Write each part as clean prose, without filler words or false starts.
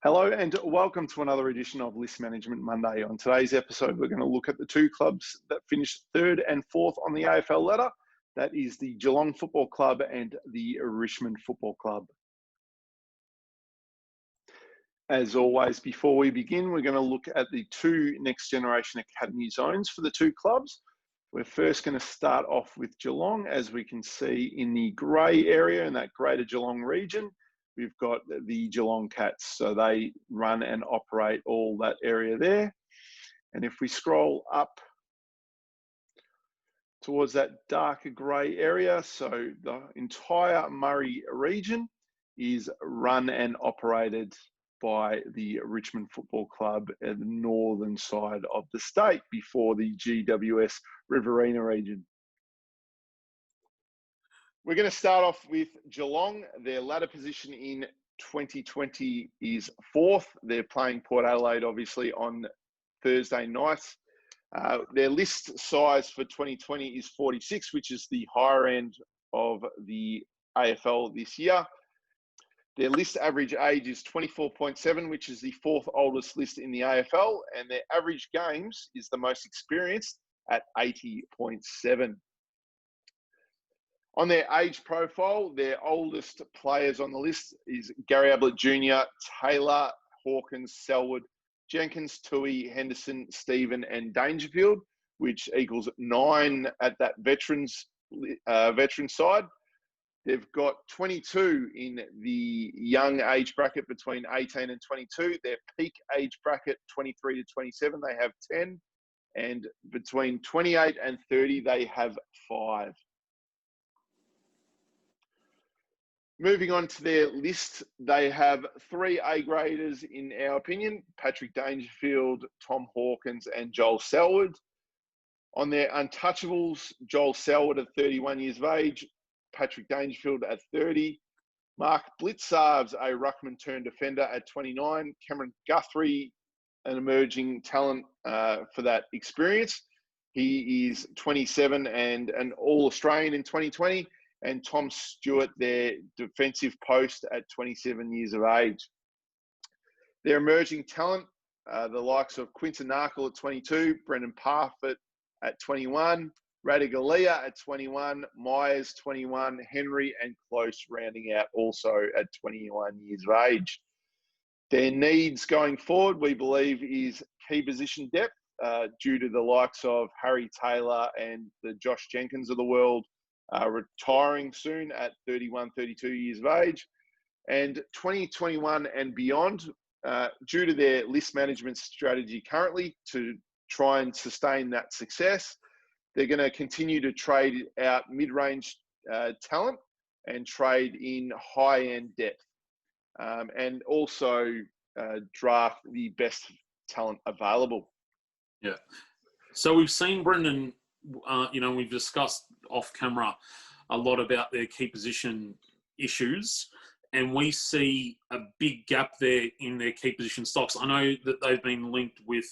Hello and welcome to another edition of List Management Monday. On today's episode, we're going to look at the two clubs that finished third and fourth on the AFL ladder. That is the Geelong Football Club and the Richmond Football Club. As always, before we begin, we're going to look at the two Next Generation Academy zones for the two clubs. We're first going to start off with Geelong, as we can see in the grey area in that greater Geelong region. We've got the Geelong Cats, so they run and operate all that area there. And if we scroll up towards that darker grey area, so the entire Murray region is run and operated by the Richmond Football Club at the northern side of the state before the GWS Riverina region. We're going to start off with Geelong. Their ladder position in 2020 is fourth. They're playing Port Adelaide, obviously, on Thursday night. Their list size for 2020 is 46, which is the higher end of the AFL this year. Their list average age is 24.7, which is the fourth oldest list in the AFL, and their average games is the most experienced at 80.7. On their age profile, their oldest players on the list is Gary Ablett Jr., Taylor, Hawkins, Selwood, Jenkins, Toohey, Henderson, Stephen, and Dangerfield, which equals 9 at that veteran side. They've got 22 in the young age bracket between 18 and 22. Their peak age bracket, 23 to 27, they have 10. And between 28 and 30, they have 5. Moving on to their list, they have 3 A-graders in our opinion: Patrick Dangerfield, Tom Hawkins, and Joel Selwood. On their untouchables, Joel Selwood at 31 years of age, Patrick Dangerfield at 30, Mark Blitzarves, a ruckman turned defender, at 29, Cameron Guthrie, an emerging talent for that experience. He is 27 and an All-Australian in 2020. And Tom Stewart, their defensive post, at 27 years of age. Their emerging talent, the likes of Quinton Narkle at 22, Brendan Parfitt at 21, Radigalia at 21, Myers 21, Henry and Close rounding out also at 21 years of age. Their needs going forward, we believe, is key position depth due to the likes of Harry Taylor and the Josh Jenkins of the world retiring soon at 31, 32 years of age. And 2021 and beyond, due to their list management strategy currently to try and sustain that success, they're going to continue to trade out mid-range talent and trade in high-end depth, and also draft the best talent available. Yeah. So we've seen Brendan, we've discussed off camera a lot about their key position issues, and we see a big gap there in their key position stocks. I know that they've been linked with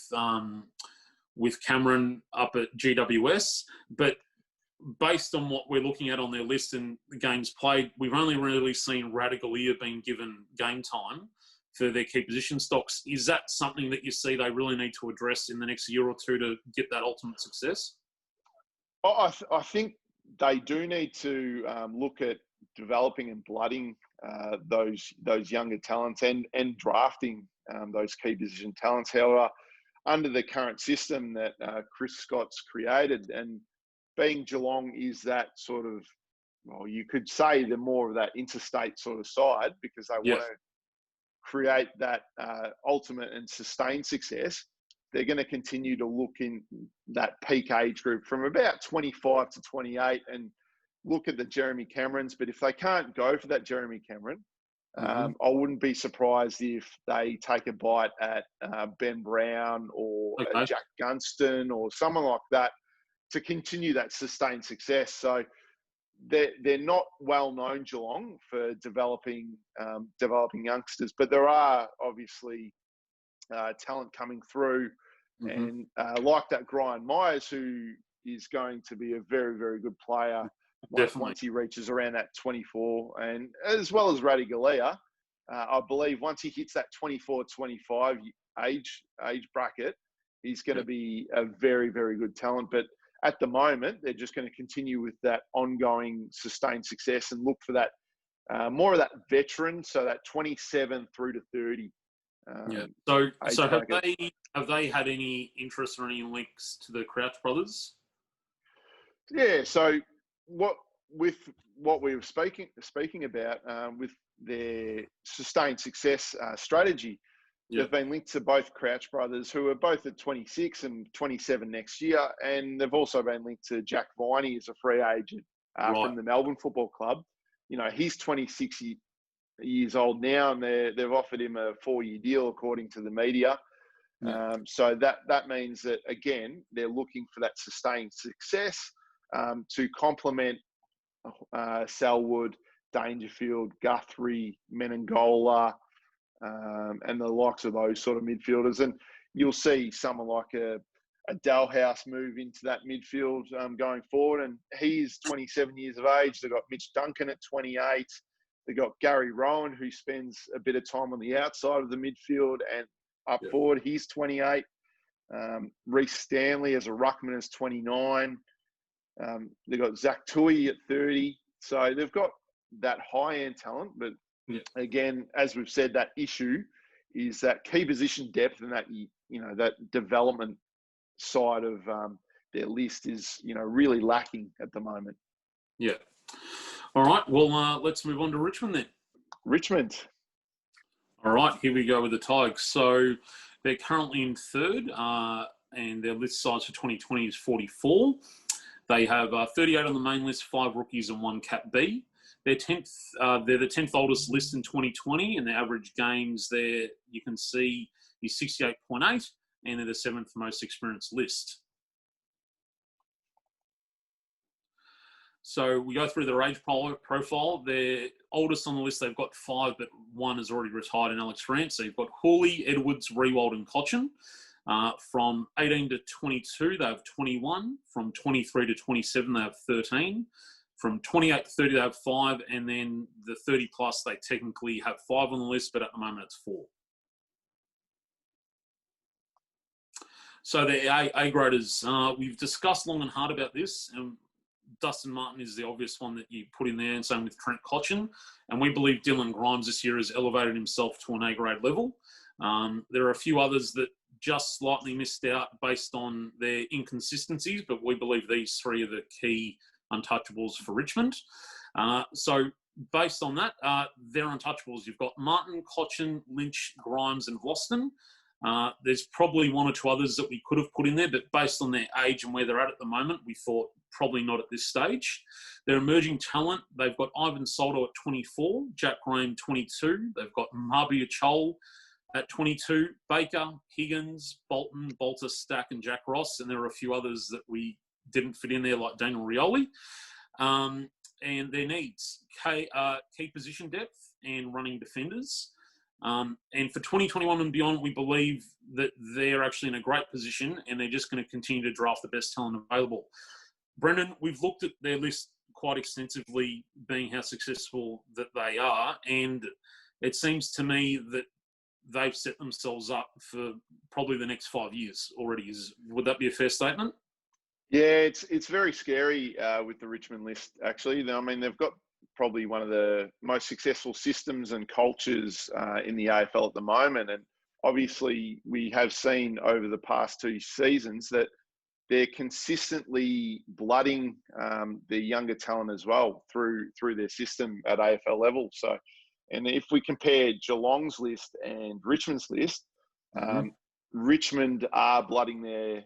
Cameron up at GWS, but based on what we're looking at on their list and the games played, we've only really seen Radigalia being given game time for their key position stocks. Is that something that you see they really need to address in the next year or two to get that ultimate success? I think they do need to look at developing and blooding those younger talents and drafting those key position talents. However, under the current system that Chris Scott's created, and being Geelong is that sort of, well, you could say they're more of that interstate sort of side because they want to create that ultimate and sustained success. They're going to continue to look in that peak age group from about 25 to 28 and look at the Jeremy Camerons. But if they can't go for that Jeremy Cameron, I wouldn't be surprised if they take a bite at Ben Brown or Jack Gunston or someone like that to continue that sustained success. So they're not well known, Geelong, for developing youngsters, but there are obviously talent coming through, and like that Brian Myers, who is going to be a very, very good player once he reaches around that 24, and as well as Radigalia. I believe once he hits that 24, 25 age bracket, he's going to be a very, very good talent. But at the moment, they're just going to continue with that ongoing sustained success and look for that more of that veteran, so that 27 through to 30. So have they had any interest or any links to the Crouch brothers? Yeah. So what we were speaking about with their sustained success strategy, they've been linked to both Crouch brothers, who are both at 26 and 27 next year, and they've also been linked to Jack Viney as a free agent from the Melbourne Football Club. You know, he's 26 years old now, and they've offered him a 4-year deal, according to the media. So that means that, again, they're looking for that sustained success to complement Selwood, Dangerfield, Guthrie, Menengola, and the likes of those sort of midfielders. And you'll see someone like a Dalhouse move into that midfield going forward. And he's 27 years of age. They've got Mitch Duncan at 28. They've got Gary Rowan, who spends a bit of time on the outside of the midfield and up forward. He's 28. Reece Stanley as a ruckman is 29. They've got Zach Tui at 30. So they've got that high-end talent. But again, as we've said, that issue is that key position depth and that, that development side of their list is, really lacking at the moment. Yeah. All right. Well, let's move on to Richmond then. Richmond. All right. Here we go with the Tigers. So they're currently in third, and their list size for 2020 is 44. They have 38 on the main list, 5 rookies and 1 Cap B. They're 10th. They're the 10th oldest list in 2020, and their average games there, you can see, is 68.8, and they're the 7th most experienced list. So we go through their age profile. Their oldest on the list, they've got 5, but 1 is already retired in Alex Grant. So you've got Hawley, Edwards, Rewald, and Cochin. From 18 to 22, they have 21. From 23 to 27, they have 13. From 28 to 30, they have 5. And then the 30 plus, they technically have 5 on the list, but at the moment it's 4. So the A graders, we've discussed long and hard about this. And Dustin Martin is the obvious one that you put in there, and same with Trent Cochin. And we believe Dylan Grimes this year has elevated himself to an A grade level. There are a few others that just slightly missed out based on their inconsistencies, but we believe these 3 are the key untouchables for Richmond. So based on that, they're untouchables. You've got Martin, Cochin, Lynch, Grimes, and Vlosten. There's probably 1 or 2 others that we could have put in there, but based on their age and where they're at the moment, we thought probably not at this stage. Their emerging talent, they've got Ivan Soldo at 24, Jack Graham 22. They've got Mabiya Chol at 22, Baker, Higgins, Bolton, Bolter, Stack, and Jack Ross. And there are a few others that we didn't fit in there, like Daniel Rioli. And their needs, key position depth and running defenders. And for 2021 and beyond, we believe that they're actually in a great position and they're just going to continue to draft the best talent available. Brendan, we've looked at their list quite extensively, being how successful that they are, and it seems to me that they've set themselves up for probably the next 5 years already. Would that be a fair statement? Yeah, it's very scary with the Richmond list, actually. I mean, they've got probably one of the most successful systems and cultures in the AFL at the moment. And obviously, we have seen over the past 2 seasons that they're consistently blooding their younger talent as well through their system at AFL level. So, and if we compare Geelong's list and Richmond's list, Richmond are blooding their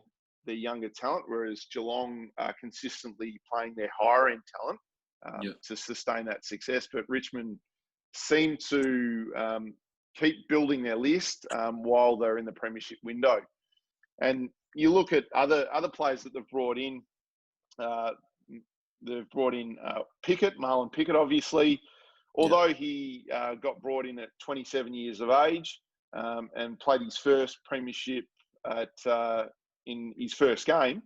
younger talent, whereas Geelong are consistently playing their higher end talent to sustain that success. But Richmond seem to keep building their list while they're in the premiership window. And you look at other players that they've brought in. They've brought in Pickett, Marlon Pickett, obviously. Although he got brought in at 27 years of age and played his first premiership in his first game,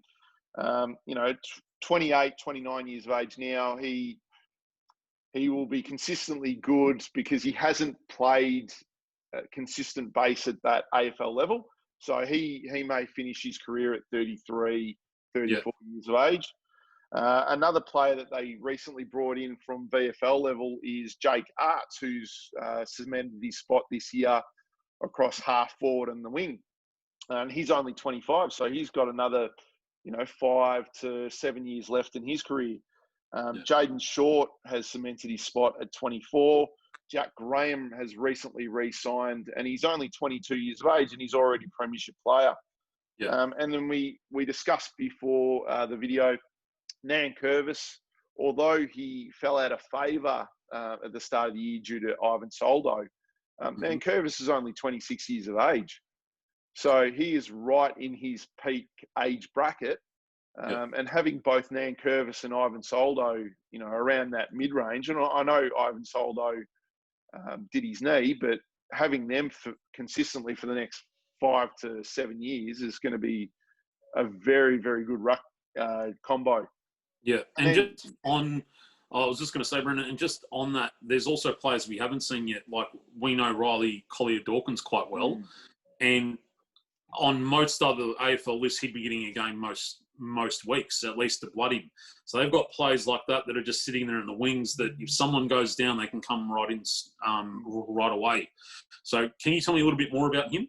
28, 29 years of age now, he he will be consistently good because he hasn't played a consistent base at that AFL level. So he may finish his career at 33, 34 years of age. Another player that they recently brought in from VFL level is Jake Arts, who's cemented his spot this year across half forward and the wing. And he's only 25, so he's got another, 5 to 7 years left in his career. Jaden Short has cemented his spot at 24. Jack Graham has recently re-signed, and he's only 22 years of age, and he's already a premiership player. And then we discussed before the video, Nan Curvis, although he fell out of favour at the start of the year due to Ivan Soldo, Nan Curvis is only 26 years of age. So he is right in his peak age bracket. And having both Nan Curvis and Ivan Soldo, around that mid-range, and I know Ivan Soldo did his knee, but having them consistently for the next 5 to 7 years is going to be a very, very good ruck combo. Yeah, and just on, I was just going to say, Brendan, and just on that, there's also players we haven't seen yet. Like, we know Riley Collier-Dawkins quite well, and on most other AFL lists, he'd be getting a game most weeks, at least to blood him. So they've got players like that are just sitting there in the wings that if someone goes down, they can come right in right away. So can you tell me a little bit more about him?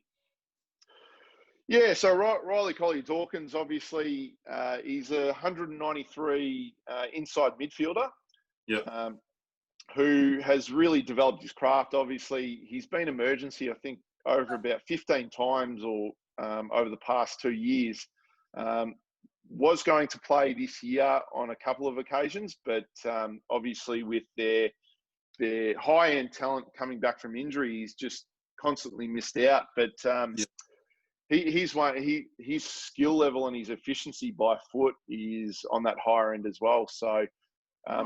Yeah, so Riley Collier-Dawkins, obviously, he's a 193 inside midfielder who has really developed his craft. Obviously, he's been emergency, I think, over about 15 times or over the past 2 years. Was going to play this year on a couple of occasions, but obviously with their high-end talent coming back from injury, he's just constantly missed out. But his skill level and his efficiency by foot is on that higher end as well. So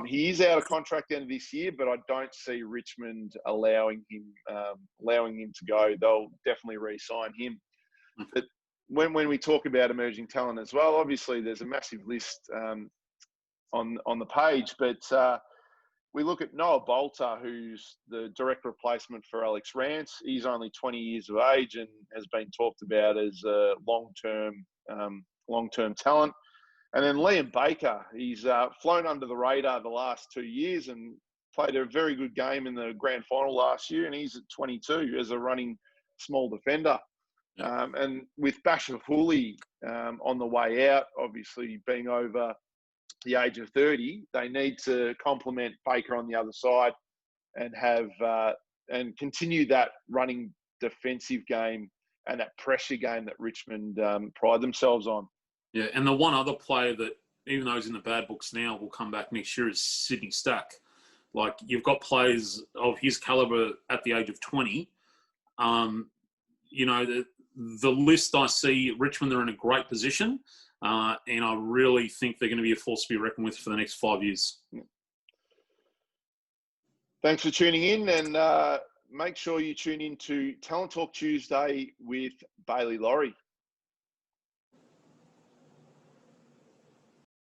he is out of contract end of this year, but I don't see Richmond allowing him to go. They'll definitely re-sign him. But when we talk about emerging talent as well, obviously there's a massive list on the page, but we look at Noah Bolter, who's the direct replacement for Alex Rance. He's only 20 years of age and has been talked about as a long-term talent. And then Liam Baker, he's flown under the radar the last 2 years and played a very good game in the grand final last year, and he's at 22 as a running small defender. And with Bashir Hooley on the way out, obviously being over the age of 30, they need to complement Baker on the other side and have and continue that running defensive game and that pressure game that Richmond pride themselves on. Yeah, and the one other player that, even though he's in the bad books now, will come back next year is Sydney Stack. Like, you've got players of his calibre at the age of 20. The list I see, Richmond are in a great position, and I really think they're going to be a force to be reckoned with for the next 5 years. Thanks for tuning in, and make sure you tune in to Talent Talk Tuesday with Bailey Laurie.